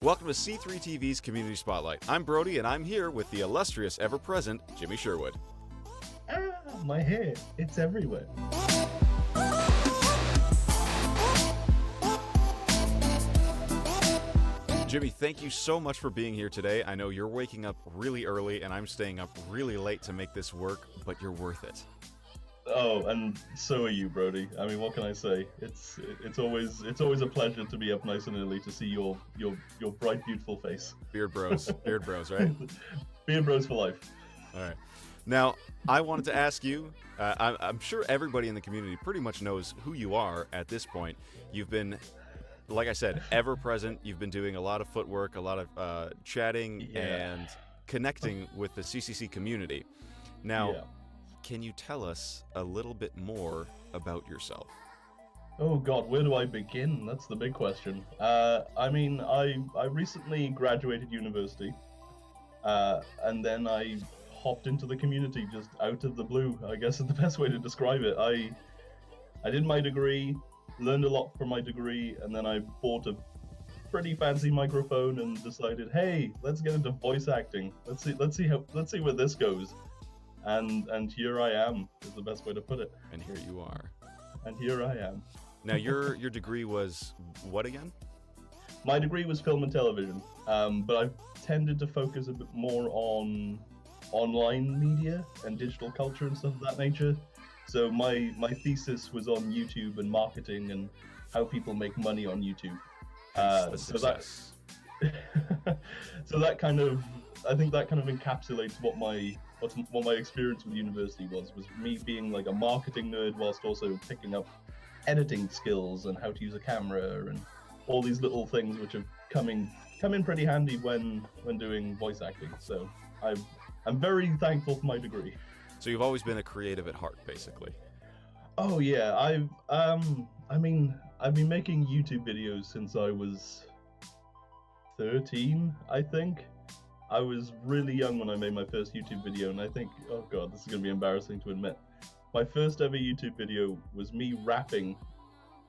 Welcome to C3 TV's Community Spotlight. I'm Brodie, and I'm here with the illustrious, ever-present Jimmy Sherwood. Ah, my hair. It's everywhere. Jimmy, thank you so much for being here today. I know you're waking up really early, and I'm staying up really late to make this work, but you're worth it. Oh, and so are you, Brodie. I mean, what can I say? It's always a pleasure to be up nice and early to see your bright, beautiful face. Beard bros, right? Beard bros for life. All right. Now, I wanted to ask you, I'm sure everybody in the community pretty much knows who you are at this point. You've been, like I said, ever present. You've been doing a lot of footwork, a lot of chatting and connecting with the CCC community. Now, can you tell us a little bit more about yourself? Oh God, where do I begin? That's the big question. I mean, I recently graduated university, and then I hopped into the community just out of the blue, I guess is the best way to describe it. I did my degree, learned a lot from my degree, and then I bought a pretty fancy microphone and decided, hey, let's get into voice acting. Let's see where this goes. And here I am is the best way to put it. And here you are. And here I am. Now your degree was what again? My degree was film and television, but I've tended to focus a bit more on online media and digital culture and stuff of that nature. So my thesis was on YouTube and marketing and how people make money on YouTube. So that kind of, I think that kind of encapsulates what my experience with university was me being like a marketing nerd whilst also picking up editing skills and how to use a camera and all these little things which have come in pretty handy when doing voice acting. So I'm very thankful for my degree. So you've always been a creative at heart, basically. Oh yeah, I've been making YouTube videos since I was 13, I think. I was really young when I made my first YouTube video, and I think, oh God, this is going to be embarrassing to admit. My first ever YouTube video was me rapping.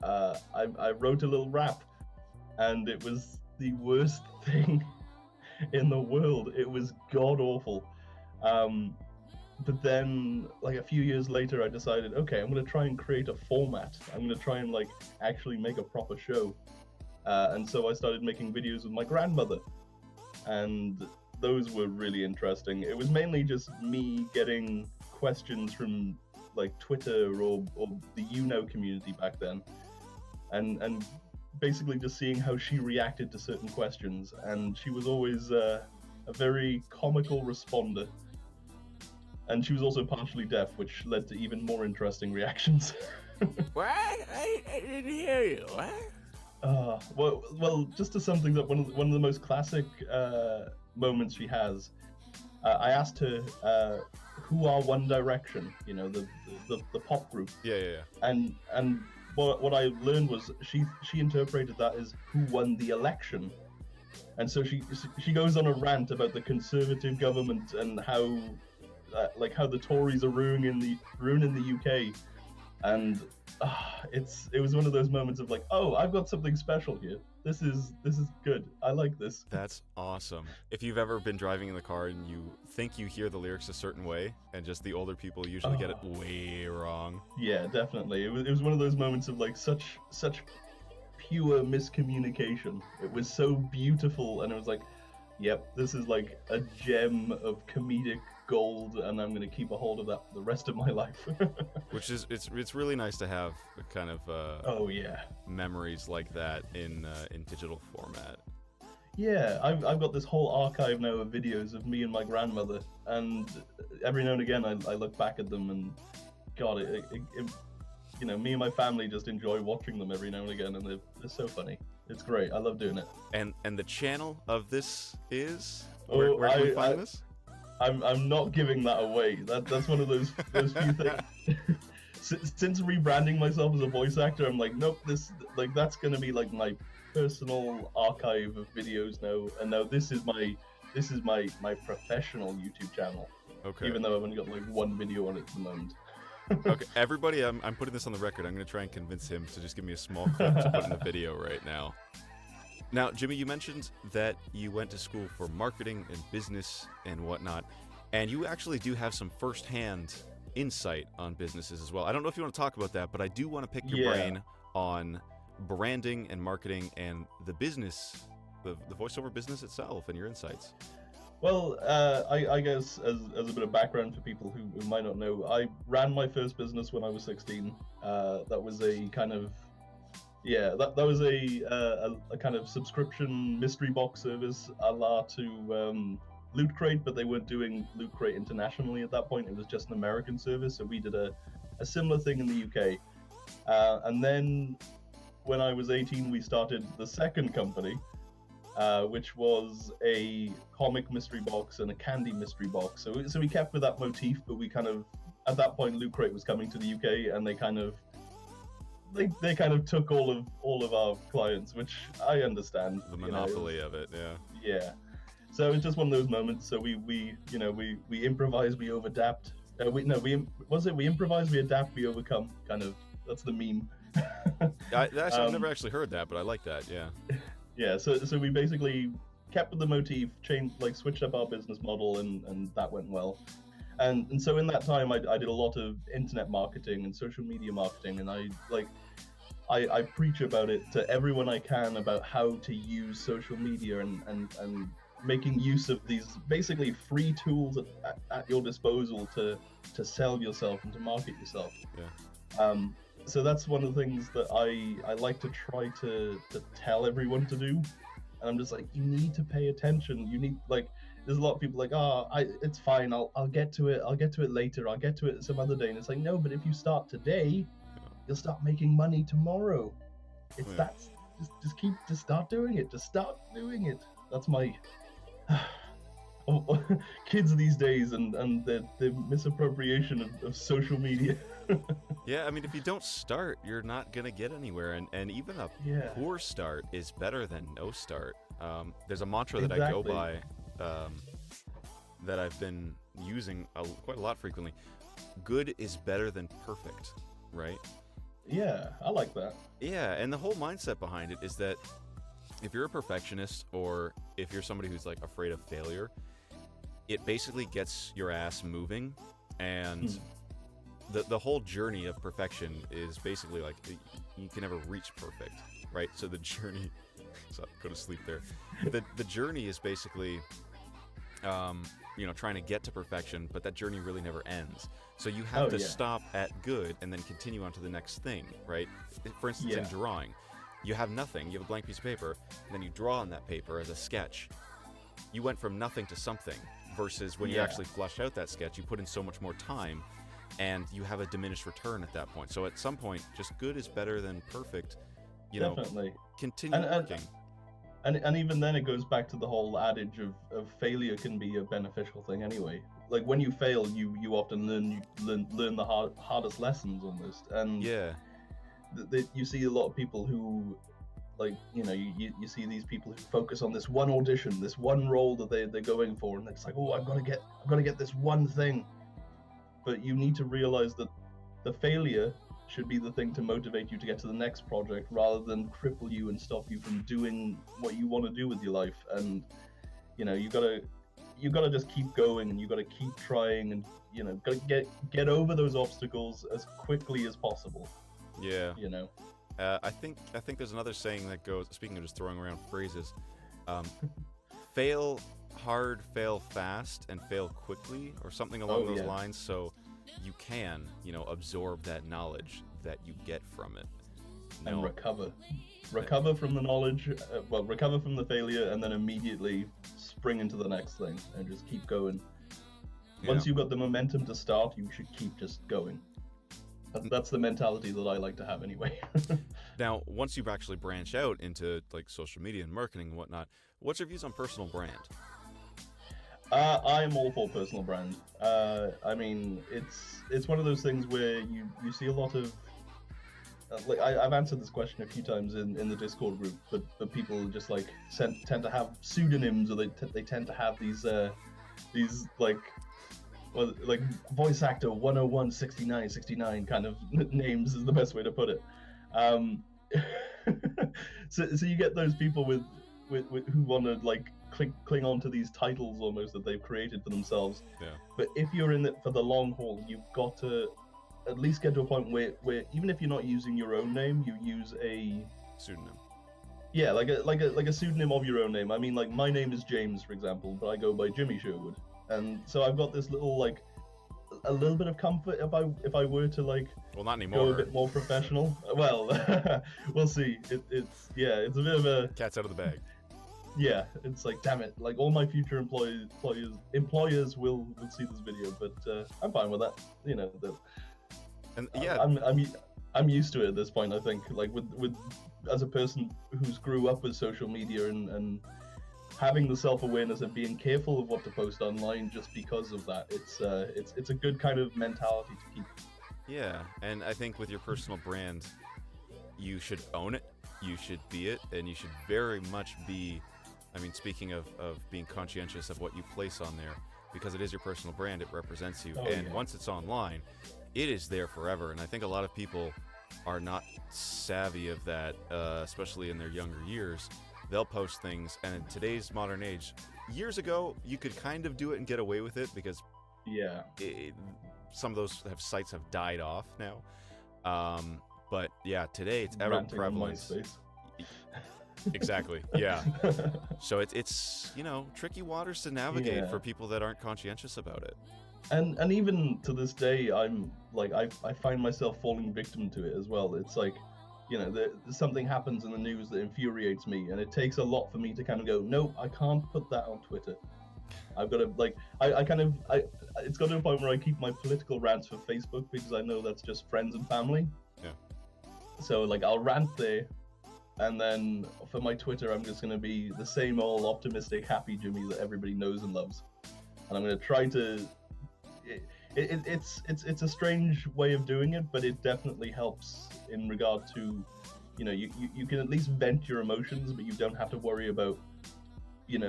I wrote a little rap, and it was the worst thing in the world. It was god-awful. But then, like a few years later, I decided, okay, I'm going to try and create a format. I'm going to try and like actually make a proper show. And so I started making videos with my grandmother. And those were really interesting. It was mainly just me getting questions from like Twitter or the community back then, and basically just seeing how she reacted to certain questions. And she was always a very comical responder. And she was also partially deaf, which led to even more interesting reactions. What? I didn't hear you. What? Well, just to sum things up, one of the most classic moments she has, I asked her who are One Direction, you know, the pop group. Yeah. And what I learned was she interpreted that as who won the election, and so she goes on a rant about the Conservative government and how the Tories are ruining the UK, and it was one of those moments of like, oh, I've got something special here. This is good. I like this. That's awesome. If you've ever been driving in the car and you think you hear the lyrics a certain way, and just the older people usually get it way wrong. Yeah, definitely. It was one of those moments of like such pure miscommunication. It was so beautiful, and it was like, yep, this is like a gem of comedic gold, and I'm going to keep a hold of that for the rest of my life. Which is, it's really nice to have a kind of memories like that in digital format. Yeah, I've got this whole archive now of videos of me and my grandmother, and every now and again I look back at them, and God, it you know, me and my family just enjoy watching them every now and again, and they're so funny. It's great. I love doing it. And the channel of this is where can we find this? I'm not giving that away. That's one of those few things. Since rebranding myself as a voice actor, I'm like, nope. That's gonna be like my personal archive of videos now. And now this is my professional YouTube channel. Okay. Even though I've only got like one video on it at the moment. Okay, everybody, I'm putting this on the record. I'm going to try and convince him to just give me a small clip to put in the video right now. Now, Jimmy, you mentioned that you went to school for marketing and business and whatnot, and you actually do have some firsthand insight on businesses as well. I don't know if you want to talk about that, but I do want to pick your brain on branding and marketing and the business, the voiceover business itself, and your insights. Well, I guess as a bit of background for people who might not know, I ran my first business when I was 16. That was a kind of that was a kind of subscription mystery box service a la to Loot Crate, but they weren't doing Loot Crate internationally at that point. It was just an American service, so we did a similar thing in the UK. And then when I was 18, we started the second company, which was a comic mystery box and a candy mystery box. So we kept with that motif, but we kind of, at that point, Loot Crate was coming to the UK, and they kind of took all of our clients, which I understand. The monopoly of it, yeah. Yeah. So it's just one of those moments. So we improvise, we overadapt. We improvise, we adapt, we overcome. Kind of, that's the meme. I've never actually heard that, but I like that. Yeah. Yeah. So we basically kept with the motif, switched up our business model, and that went well. And so in that time, I did a lot of internet marketing and social media marketing, and I preach about it to everyone I can about how to use social media and making use of these basically free tools at your disposal to sell yourself and to market yourself. Yeah. So that's one of the things that I like to try to tell everyone to do. And I'm just like, you need to pay attention. You need, there's a lot of people it's fine. I'll get to it. I'll get to it later. I'll get to it some other day. And it's like, no, but if you start today, you'll start making money tomorrow. It's just start doing it. Just start doing it. That's my kids these days and the misappropriation of social media. Yeah, I mean, if you don't start, you're not gonna get anywhere, and even a poor start is better than no start. There's a mantra that I go by that I've been using quite a lot frequently. Good is better than perfect, right? Yeah, I like that. Yeah, and the whole mindset behind it is that if you're a perfectionist or if you're somebody who's afraid of failure, it basically gets your ass moving, and the whole journey of perfection is basically you can never reach perfect, right? So the journey, go to sleep there. The journey is basically trying to get to perfection, but that journey really never ends. So you have to stop at good and then continue on to the next thing, right? For instance, in drawing, you have nothing. You have a blank piece of paper, and then you draw on that paper as a sketch. You went from nothing to something, versus when you actually flush out that sketch, you put in so much more time, and you have a diminished return at that point. So at some point, just good is better than perfect. Definitely. Continue working. And even then, it goes back to the whole adage of failure can be a beneficial thing anyway. Like when you fail, you often learn the hardest lessons almost. And you see a lot of people who, you see these people who focus on this one audition, this one role that they're going for, and it's like, oh, I've got to get this one thing. But you need to realize that the failure should be the thing to motivate you to get to the next project, rather than cripple you and stop you from doing what you want to do with your life. And you gotta just keep going, and you gotta keep trying, and gotta get over those obstacles as quickly as possible. Yeah. I think there's another saying that goes, speaking of just throwing around phrases, fail hard, fail fast, and fail quickly, or something along those lines, so you can, absorb that knowledge that you get from it. And recover from the knowledge, recover from the failure, and then immediately spring into the next thing, and just keep going. Once you've got the momentum to start, you should keep just going. That's the mentality that I like to have anyway. Now, once you actually branch out into social media and marketing and whatnot, what's your views on personal brand? I am all for personal brand. I mean, it's one of those things where you see a lot of I've answered this question a few times in the Discord group, but people just tend to have pseudonyms, or they tend to have these voice actor 101 69 69 kind of names is the best way to put it. So you get those people with who want to like cling on to these titles almost that they've created for themselves. Yeah. But if you're in it for the long haul, you've got to at least get to a point where even if you're not using your own name, you use a Pseudonym. yeah, like a pseudonym of your own name. I mean, like my name is James, for example, but I go by Jimmy Sherwood, and so I've got this little like a little bit of comfort if I were to like Well, not go anymore. a bit more professional. Well, we'll see. It's a bit of a Cat's out of the bag. yeah. It's like damn it, like all my future employers will see this video, but I'm fine with that. You know, And yeah, I'm used to it at this point. I think like with as a person who's grew up with social media and having the self-awareness and being careful of what to post online just because of that, it's a good kind of mentality to keep. yeah, and I think with your personal brand, you should own it, you should be it, and you should very much be, I mean, speaking of being conscientious of what you place on there, because it is your personal brand, it represents you, and once it's online, it is there forever. And I think a lot of people are not savvy of that, especially in their younger years. They'll post things, and in today's modern age, years ago, you could kind of do it and get away with it because Yeah. some of those sites have died off now. But yeah, today it's ever Ranting on prevalent. MySpace. Exactly. Yeah. So it's tricky waters to navigate for people that aren't conscientious about it. And even to this day, I'm like I find myself falling victim to it as well. It's like, something happens in the news that infuriates me, and it takes a lot for me to kind of go, no, I can't put that on Twitter. I've got to it's got to a point where I keep my political rants for Facebook because I know that's just friends and family. Yeah. So like I'll rant there, and then for my Twitter, I'm just going to be the same old optimistic, happy Jimmy that everybody knows and loves. And I'm going to try to. It's a strange way of doing it, but it definitely helps in regard to, you can at least vent your emotions, but you don't have to worry about,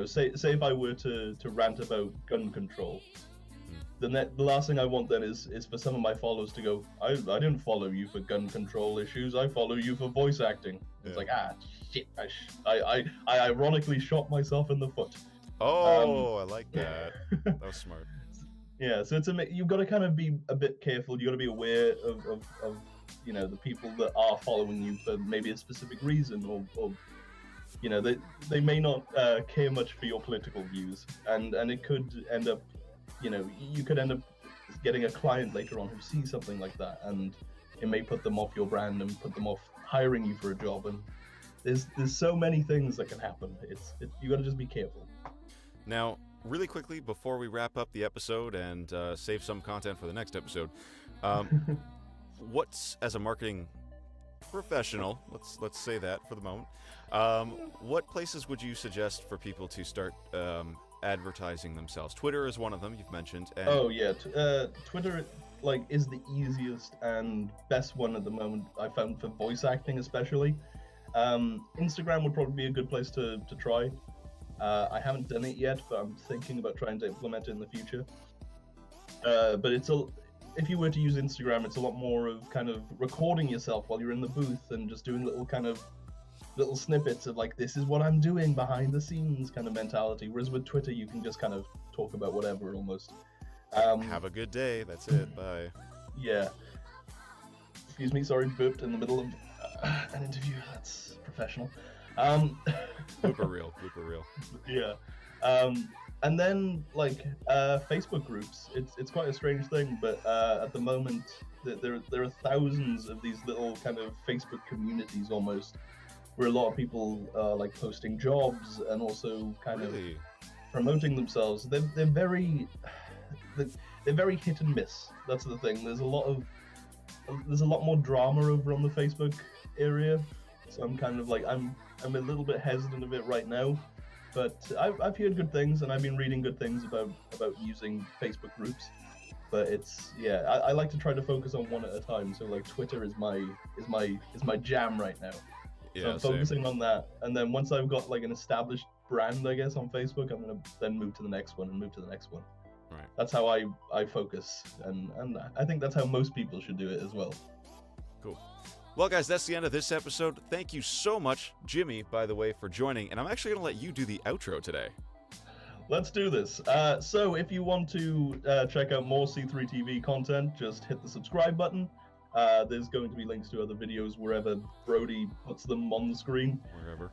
say if I were to rant about gun control, then the last thing I want then is for some of my followers to go, I didn't follow you for gun control issues, I follow you for voice acting. It's like, shit, I ironically shot myself in the foot. Oh, I like that. That was smart. Yeah, so you've got to kind of be a bit careful. You've got to be aware of the people that are following you for maybe a specific reason, or they may not care much for your political views, and it could end up, you could end up getting a client later on who sees something like that, and it may put them off your brand and put them off hiring you for a job. And there's so many things that can happen. You got to just be careful. Now, really quickly, before we wrap up the episode and save some content for the next episode, what's, as a marketing professional, let's say that for the moment, what places would you suggest for people to start advertising themselves? Twitter is one of them you've mentioned. And Twitter is the easiest and best one at the moment, I found, for voice acting especially. Instagram would probably be a good place to try. I haven't done it yet, but I'm thinking about trying to implement it in the future. But if you were to use Instagram, it's a lot more of kind of recording yourself while you're in the booth and just doing little snippets of like, this is what I'm doing behind the scenes kind of mentality. Whereas with Twitter, you can just kind of talk about whatever almost. Have a good day. That's it. Bye. Yeah. Excuse me. Sorry, burped in the middle of an interview. That's professional. Blooper reel. Yeah. And then Facebook groups. It's quite a strange thing, but at the moment there are thousands of these little kind of Facebook communities almost, where a lot of people are posting jobs and also kind of promoting themselves. They're very hit and miss. That's the thing. There's a lot more drama over on the Facebook area. So I'm kind of I'm a little bit hesitant of it right now, but I've heard good things, and I've been reading good things about using Facebook groups. But I like to try to focus on one at a time. So Twitter is my jam right now. Yeah, so I'm focusing on that, and then once I've got an established brand, I guess, on Facebook, I'm gonna then move to the next one and move to the next one. Right. That's how I focus, and I think that's how most people should do it as well. Cool. Well, guys, that's the end of this episode. Thank you so much, Jimmy, by the way, for joining. And I'm actually going to let you do the outro today. Let's do this. So if you want to check out more C3 TV content, just hit the subscribe button. There's going to be links to other videos wherever Brodie puts them on the screen. Wherever.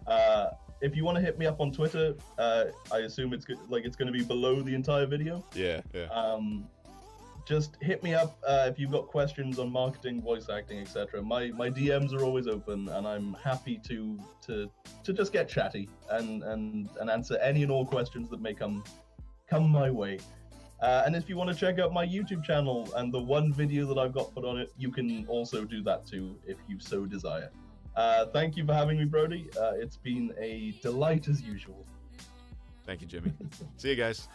If you want to hit me up on Twitter, I assume it's going to be below the entire video. Yeah. Just hit me up if you've got questions on marketing, voice acting, etc. My DMs are always open, and I'm happy to just get chatty and answer any and all questions that may come my way. And if you want to check out my YouTube channel and the one video that I've got put on it, you can also do that too if you so desire. Thank you for having me, Brodie. It's been a delight as usual. Thank you, Jimmy. See you guys.